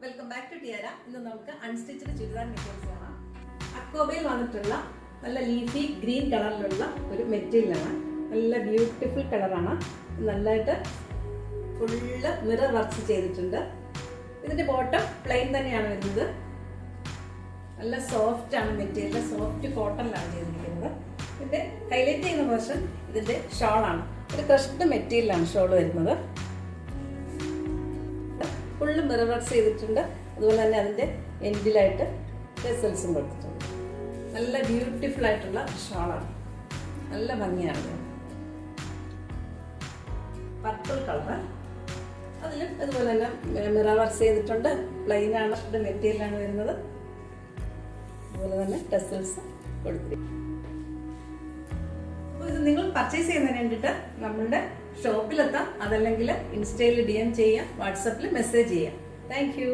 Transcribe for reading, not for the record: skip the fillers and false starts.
Welcome back to Tiara. ഇന്ന് നമുക്ക് unstitched churidar materials കാണാം. അക്കോബയിൽ വന്നിട്ടുള്ള നല്ല ലീഫി ഗ്രീൻ കളറിലുള്ള ഒരു മെറ്റീരിയലാണ്. നല്ല ബ്യൂട്ടിഫുൾ കളറാണ്. നല്ലതായിട്ട് ഫുള്ള് മിറർ വർക്ക്സ് ചെയ്തിട്ടുണ്ട്. ഇതിന്റെ ബോട്ടം പ്ലെയിൻ തന്നെയാണ് വരുന്നത്. നല്ല സോഫ്റ്റ് ആണ് മെറ്റീരിയൽ, സോഫ്റ്റ് കോട്ടണിലാണ് ചെയ്തിരിക്കുന്നത്. ഇതിന്റെ ഹൈലൈറ്റ് ചെയ്യുന്ന പോർഷൻ ഇതിന്റെ ഷോളാണ്. ഒരു ക്രഷ്ഡ് മെറ്റീരിയലാണ് ഷോൾ വരുന്നത്. ഫുള്ള് മിറർ വർക്ക്സ് ചെയ്തിട്ടുണ്ട്. അതുപോലെ തന്നെ അതിന്റെ എൻഡിലായിട്ട് ടെസൽസും കൊടുത്തിട്ടുണ്ട്. നല്ല ബ്യൂട്ടിഫുൾ ആയിട്ടുള്ള ഷോളാണ്, നല്ല ഭംഗിയാണ്. പർപ്പിൾ കളർ, അതിലും അതുപോലെ തന്നെ മിറർ വർക്ക്സ് ചെയ്തിട്ടുണ്ട്. പ്ലെയിൻ ആണ്, മെറ്റീരിയലാണ് വരുന്നത്. അതുപോലെ തന്നെ ടെസൽസ് കൊടുത്തിരിക്കും. അപ്പോൾ ഇത് നിങ്ങൾ പർച്ചേസ് ചെയ്യുന്നതിന് വേണ്ടിയിട്ട് നമ്മളുടെ ഷോപ്പിലെത്താം, അതല്ലെങ്കിൽ ഇൻസ്റ്റയിൽ DM ചെയ്യാം, വാട്സപ്പിൽ മെസ്സേജ് ചെയ്യാം. Thank you.